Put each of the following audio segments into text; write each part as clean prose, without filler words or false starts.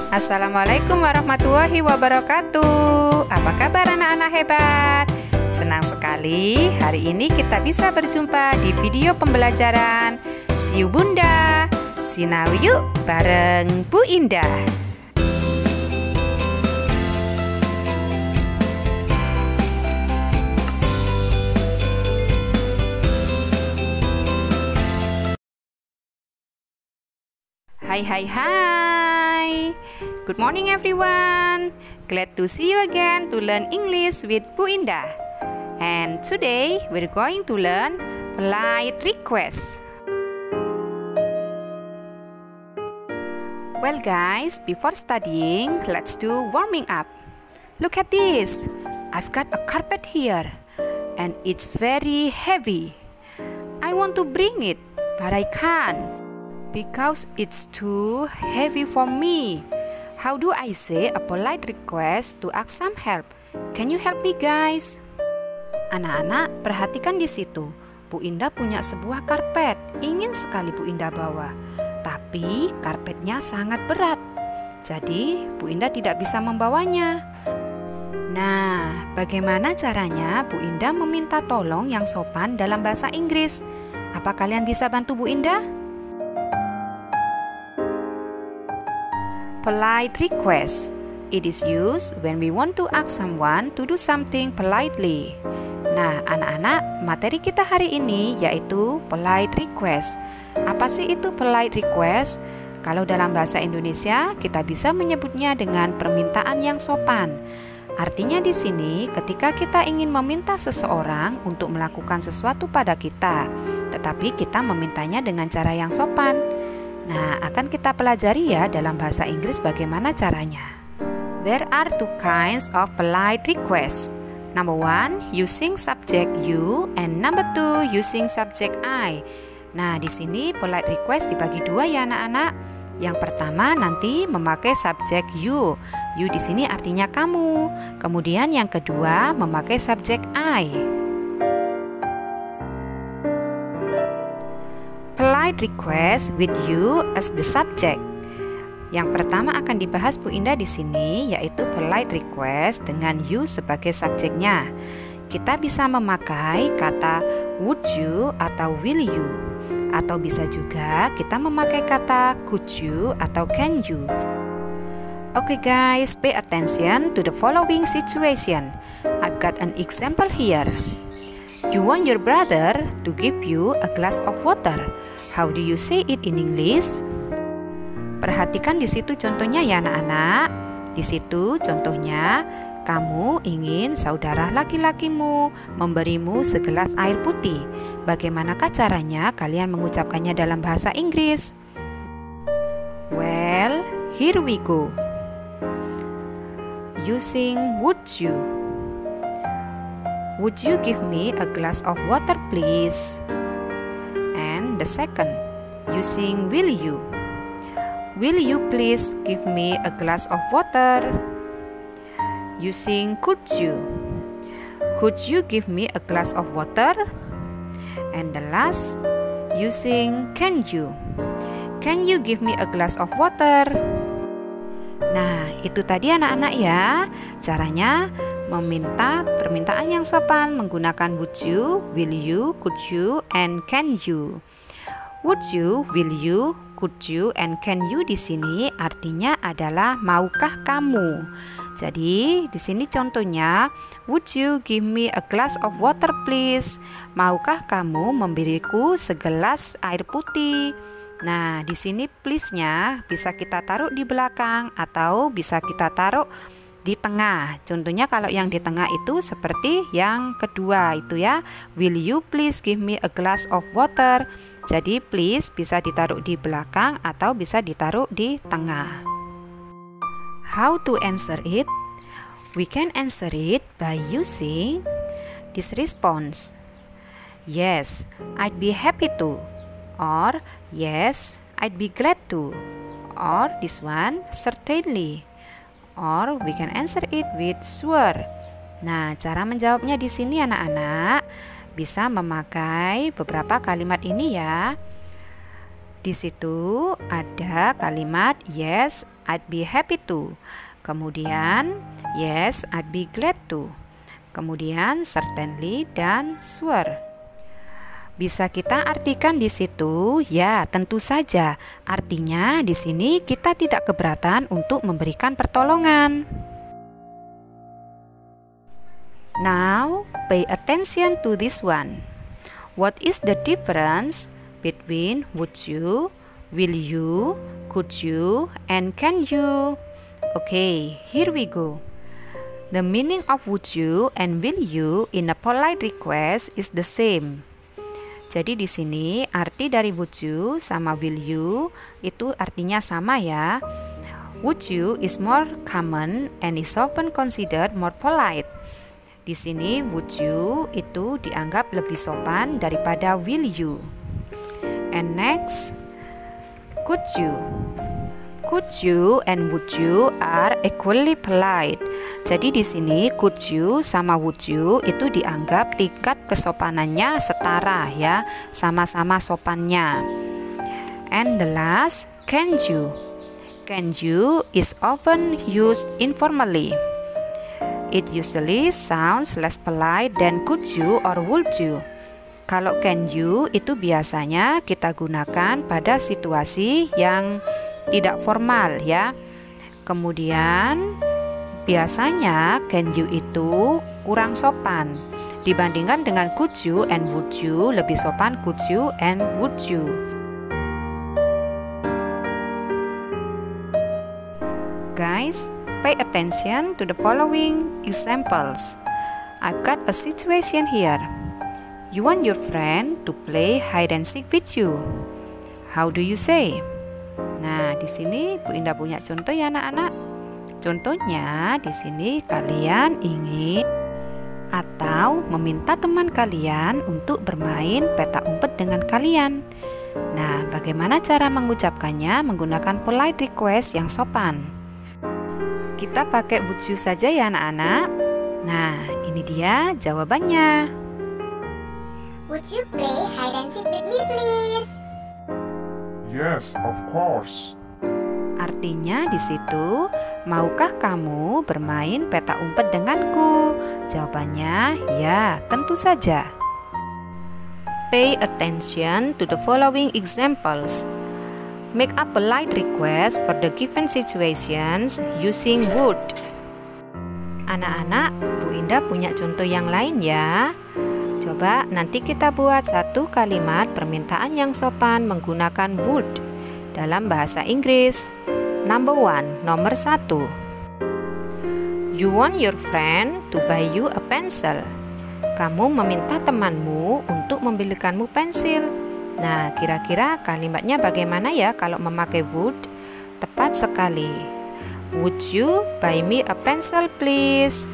Assalamualaikum warahmatullahi wabarakatuh. Apa kabar anak-anak hebat? Senang sekali hari ini kita bisa berjumpa di video pembelajaran Siu Bunda, Sinau yuk bareng Bu Indah. Hai. Good morning everyone. Glad to see you again to learn English with Bu Indah. And today we're going to learn polite request. Well guys, before studying, let's do warming up. Look at this. I've got a carpet here and it's very heavy. I want to bring it, but I can't because it's too heavy for me. How do I say a polite request to ask some help? Can you help me guys? Anak-anak, perhatikan di situ. Bu Indah punya sebuah karpet. Ingin sekali Bu Indah bawa. Tapi karpetnya sangat berat. Jadi Bu Indah tidak bisa membawanya. Nah, bagaimana caranya Bu Indah meminta tolong yang sopan dalam bahasa Inggris? Apa kalian bisa bantu Bu Indah? Polite request. It is used when we want to ask someone to do something politely. Nah, anak-anak, materi kita hari ini yaitu polite request. Apa sih itu polite request? Kalau dalam bahasa Indonesia, kita bisa menyebutnya dengan permintaan yang sopan. Artinya di sini, ketika kita ingin meminta seseorang untuk melakukan sesuatu pada kita, tetapi kita memintanya dengan cara yang sopan. Nah, akan kita pelajari ya dalam bahasa Inggris bagaimana caranya. There are two kinds of polite requests. Number one, using subject you, and number two, using subject I. Nah, di sini polite request dibagi dua ya anak-anak. Yang pertama nanti memakai subjek you. You di sini artinya kamu. Kemudian yang kedua memakai subjek I. Polite request with you as the subject. Yang pertama akan dibahas Bu Indah di sini yaitu polite request dengan you sebagai subjeknya. Kita bisa memakai kata would you atau will you, atau bisa juga kita memakai kata could you atau can you. Okay guys, pay attention to the following situation. I've got an example here. You want your brother to give you a glass of water. How do you say it in English? Perhatikan di situ contohnya ya anak-anak. Di situ contohnya, kamu ingin saudara laki-lakimu memberimu segelas air putih. Bagaimanakah caranya kalian mengucapkannya dalam bahasa Inggris? Well, here we go. Using would you. Would you give me a glass of water please? And the second, using will you. Will you please give me a glass of water? Using could you. Could you give me a glass of water? And the last, using can you. Can you give me a glass of water? Nah, itu tadi anak-anak ya. Caranya meminta permintaan yang sopan menggunakan would you, will you, could you, and can you. Would you, will you, could you, and can you di sini artinya adalah maukah kamu. Jadi di sini contohnya, would you give me a glass of water please? Maukah kamu memberiku segelas air putih? Nah, di sini please-nya bisa kita taruh di belakang atau bisa kita taruh di tengah. Contohnya kalau yang di tengah itu seperti yang kedua itu ya. Will you please give me a glass of water? Jadi please bisa ditaruh di belakang atau bisa ditaruh di tengah. How to answer it? We can answer it by using this response. Yes, I'd be happy to. Or yes, I'd be glad to. Or this one, certainly. Or we can answer it with sure. Nah, cara menjawabnya di sini anak-anak bisa memakai beberapa kalimat ini ya. Di situ ada kalimat yes, I'd be happy to. Kemudian yes, I'd be glad to. Kemudian certainly dan sure. Bisa kita artikan di situ, ya tentu saja. Artinya di sini kita tidak keberatan untuk memberikan pertolongan. Now, pay attention to this one. What is the difference between would you, will you, could you, and can you? Okay, here we go. The meaning of would you and will you in a polite request is the same. Jadi di sini arti dari would you sama will you itu artinya sama ya. Would you is more common and is often considered more polite. Di sini would you itu dianggap lebih sopan daripada will you. And next, could you. Could you and would you are equally polite. Jadi di sini could you sama would you itu dianggap tingkat kesopanannya setara ya, sama-sama sopannya. And the last, can you. Can you is often used informally. It usually sounds less polite than could you or would you. Kalau can you itu biasanya kita gunakan pada situasi yang tidak formal ya. Kemudian biasanya can you itu kurang sopan dibandingkan dengan could you and would you, lebih sopan could you and would you. Guys, pay attention to the following examples. I've got a situation here. You want your friend to play hide and seek with you. How do you say? Nah, di sini Bu Indah punya contoh ya anak-anak. Contohnya di sini kalian ingin atau meminta teman kalian untuk bermain petak umpet dengan kalian. Nah, bagaimana cara mengucapkannya menggunakan polite request yang sopan? Kita pakai would you saja ya anak-anak. Nah, ini dia jawabannya. Would you play hide and seek with me, please? Yes, of course. Artinya di situ, maukah kamu bermain petak umpet denganku? Jawabannya ya, tentu saja. Pay attention to the following examples. Make a polite request for the given situations using would. Anak-anak, Bu Indah punya contoh yang lain ya. Coba nanti kita buat satu kalimat permintaan yang sopan menggunakan would dalam bahasa Inggris. Number 1, nomor 1. You want your friend to buy you a pencil. Kamu meminta temanmu untuk membelikanmu pensil. Nah, kira-kira kalimatnya bagaimana ya kalau memakai would? Tepat sekali. Would you buy me a pencil please?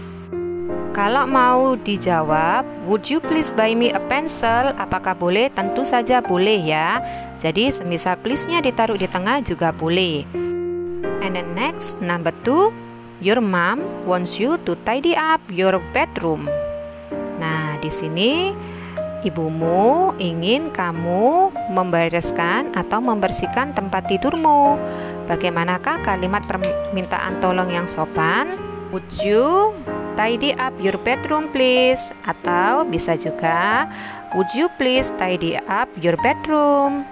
Kalau mau dijawab, would you please buy me a pencil? Apakah boleh? Tentu saja boleh ya. Jadi semisal please-nya ditaruh di tengah juga boleh. And then next, number 2, your mom wants you to tidy up your bedroom. Nah, di sini ibumu ingin kamu membereskan atau membersihkan tempat tidurmu. Bagaimanakah kalimat permintaan tolong yang sopan? Would you tidy up your bedroom please? Atau bisa juga would you please tidy up your bedroom?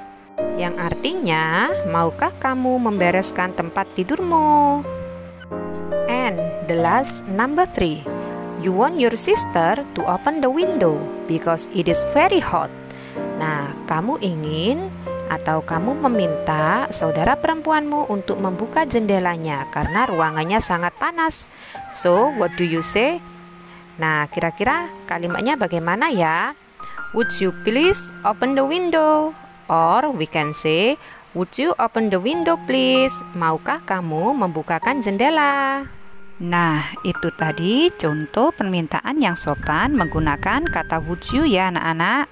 Yang artinya, maukah kamu membereskan tempat tidurmu? And the last, number 3. You want your sister to open the window because it is very hot. Nah, kamu ingin atau kamu meminta saudara perempuanmu untuk membuka jendelanya karena ruangannya sangat panas. So, what do you say? Nah, kira-kira kalimatnya bagaimana ya? Would you please open the window? Or we can say, would you open the window please? Maukah kamu membukakan jendela? Nah, itu tadi contoh permintaan yang sopan menggunakan kata would you ya anak-anak.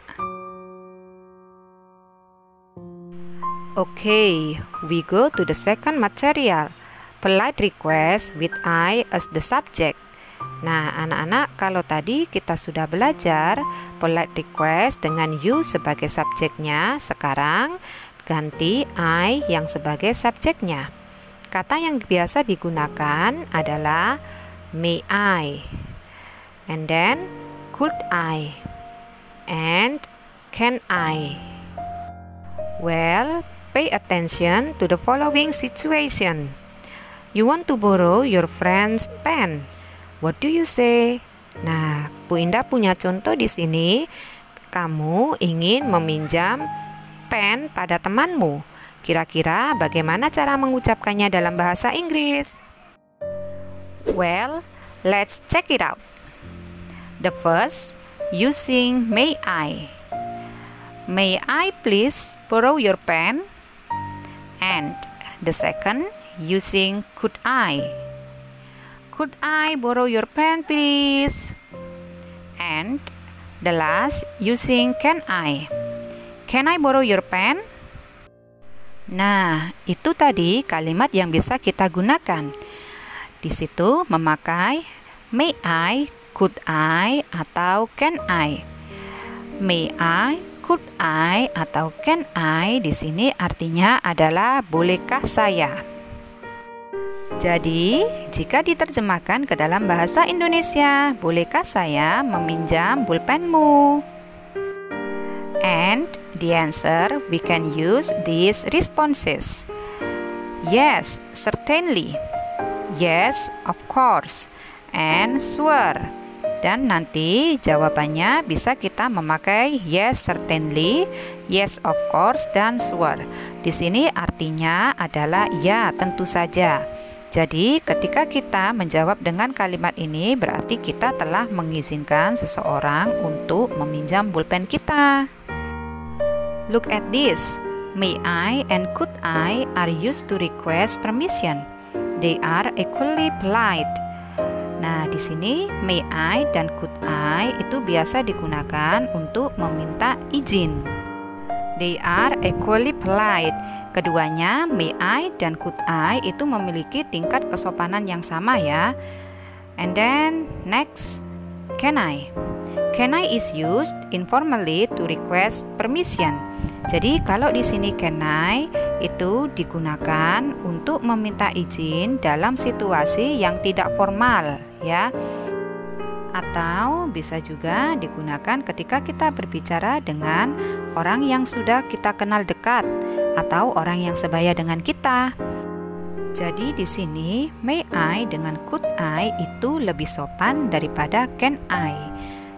Okay, we go to the second material. Polite request with I as the subject. Nah, anak-anak, kalau tadi kita sudah belajar polite request dengan you sebagai subjeknya, sekarang ganti I yang sebagai subjeknya. Kata yang biasa digunakan adalah may I, and then could I, and can I. Well, pay attention to the following situation. You want to borrow your friend's pen. What do you say? Nah, Bu Indah punya contoh di sini. Kamu ingin meminjam pen pada temanmu. Kira-kira bagaimana cara mengucapkannya dalam bahasa Inggris? Well, let's check it out. The first, using may I. May I please borrow your pen? And the second, using could I. Could I borrow your pen please? And the last, using can I. Can I borrow your pen? Nah, itu tadi kalimat yang bisa kita gunakan. Di situ memakai may I, could I, atau can I. May I, could I, atau can I di sini artinya adalah bolehkah saya. Jadi, jika diterjemahkan ke dalam bahasa Indonesia, bolehkah saya meminjam pulpenmu? And the answer, we can use these responses. Yes, certainly. Yes, of course. And sure. Dan nanti jawabannya bisa kita memakai yes, certainly, yes, of course, dan sure. Di sini artinya adalah ya, tentu saja. Jadi, ketika kita menjawab dengan kalimat ini, berarti kita telah mengizinkan seseorang untuk meminjam pulpen kita. Look at this. May I and could I are used to request permission. They are equally polite. Nah, di sini may I dan could I itu biasa digunakan untuk meminta izin. They are equally polite. Keduanya, may I dan could I itu memiliki tingkat kesopanan yang sama ya. And then next, can I. Can I is used informally to request permission. Jadi kalau di sini can I itu digunakan untuk meminta izin dalam situasi yang tidak formal ya. Atau bisa juga digunakan ketika kita berbicara dengan orang yang sudah kita kenal dekat atau orang yang sebaya dengan kita. Jadi di sini may I dengan could I itu lebih sopan daripada can I.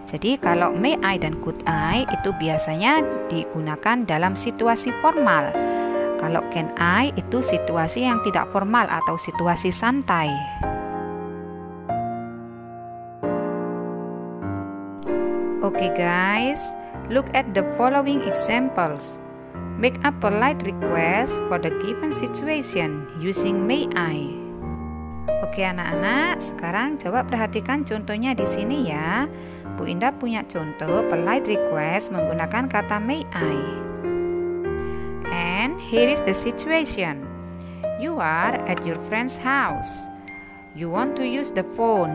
Jadi kalau may I dan could I itu biasanya digunakan dalam situasi formal. Kalau can I itu situasi yang tidak formal atau situasi santai. Okay guys, look at the following examples. Make a polite request for the given situation using may I. Oke anak-anak, sekarang coba perhatikan contohnya di sini ya. Bu Indah punya contoh polite request menggunakan kata may I. And here is the situation. You are at your friend's house. You want to use the phone.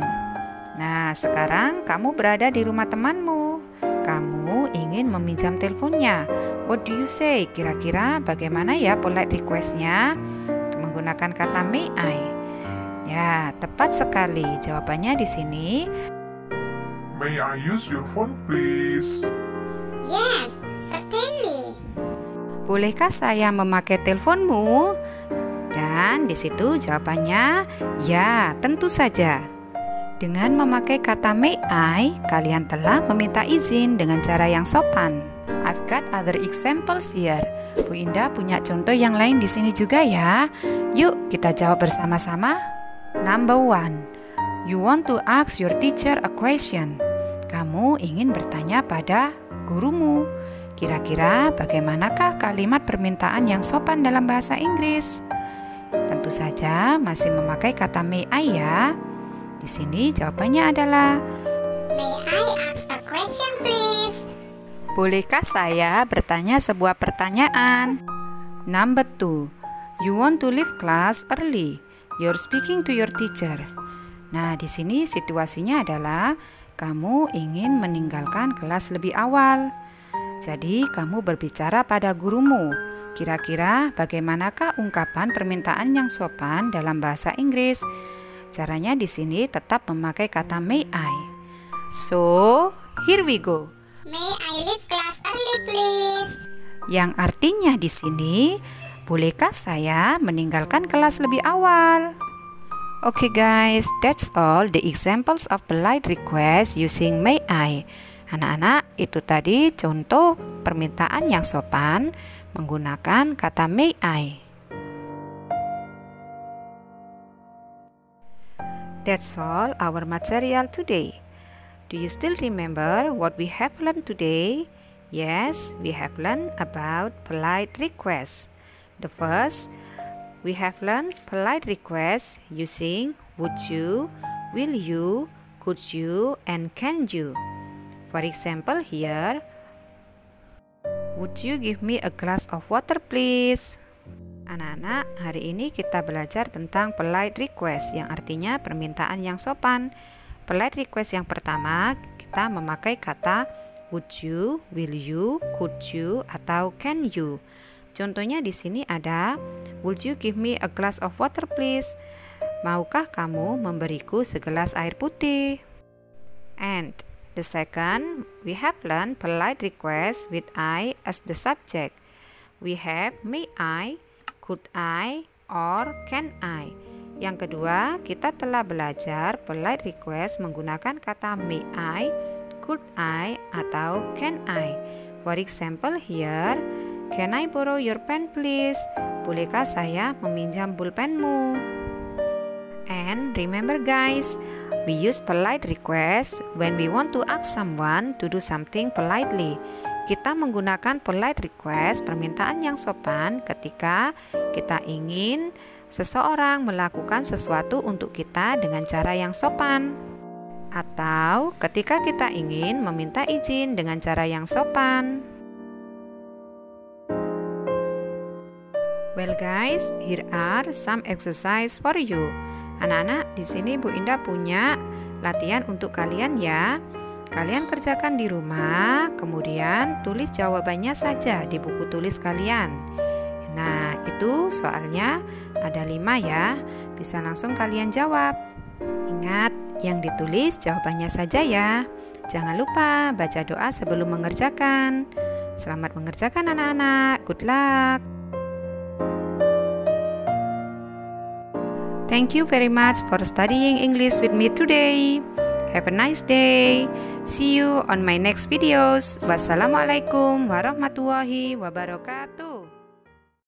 Nah, sekarang kamu berada di rumah temanmu. Kamu ingin meminjam teleponnya. What do you say? Kira-kira bagaimana ya polite request-nya? Menggunakan kata may I. Ya, tepat sekali. Jawabannya di sini. May I use your phone, please? Yes, certainly. Bolehkah saya memakai teleponmu? Dan di situ jawabannya, ya, tentu saja. Dengan memakai kata may I, kalian telah meminta izin dengan cara yang sopan. I've got other examples here. Bu Indah punya contoh yang lain di sini juga ya. Yuk kita jawab bersama-sama. Number 1. You want to ask your teacher a question. Kamu ingin bertanya pada gurumu. Kira-kira bagaimanakah kalimat permintaan yang sopan dalam bahasa Inggris? Tentu saja masih memakai kata may I ya. Di sini jawabannya adalah May I ask a question, please? bolehkah saya bertanya sebuah pertanyaan? Number 2. You want to leave class early. You're speaking to your teacher. Nah, di sini situasinya adalah kamu ingin meninggalkan kelas lebih awal. Jadi, kamu berbicara pada gurumu. Kira-kira bagaimanakah ungkapan permintaan yang sopan dalam bahasa Inggris? Caranya di sini tetap memakai kata may I. So, here we go. May I leave class early, please? Yang artinya di sini, bolehkah saya meninggalkan kelas lebih awal? Okay guys, that's all the examples of polite request using may I. Anak-anak, itu tadi contoh permintaan yang sopan menggunakan kata may I. That's all our material today. Do you still remember what we have learned today? Yes, we have learned about polite requests. The first, we have learned polite requests using would you, will you, could you, and can you. For example here, would you give me a glass of water please? Anak-anak, hari ini kita belajar tentang polite request yang artinya permintaan yang sopan. Polite request yang pertama, kita memakai kata would you, will you, could you, atau can you. Contohnya di sini ada, would you give me a glass of water please? Maukah kamu memberiku segelas air putih? And the second, we have learned polite request with I as the subject. We have may I, could I, or can I. Yang kedua, kita telah belajar polite request menggunakan kata may I, could I, atau can I. For example here, can I borrow your pen please? Bolehkah saya meminjam pulpenmu? And remember guys, we use polite request when we want to ask someone to do something politely. Kita menggunakan polite request, permintaan yang sopan, ketika kita ingin seseorang melakukan sesuatu untuk kita dengan cara yang sopan, atau ketika kita ingin meminta izin dengan cara yang sopan. Well guys, here are some exercise for you. Anak-anak, di sini Bu Indah punya latihan untuk kalian ya. Kalian kerjakan di rumah, kemudian tulis jawabannya saja di buku tulis kalian. Nah, itu soalnya ada 5 ya. Bisa langsung kalian jawab. Ingat, yang ditulis jawabannya saja ya. Jangan lupa baca doa sebelum mengerjakan. Selamat mengerjakan anak-anak. Good luck. Thank you very much for studying English with me today. Have a nice day. See you on my next videos. Wassalamualaikum warahmatullahi wabarakatuh.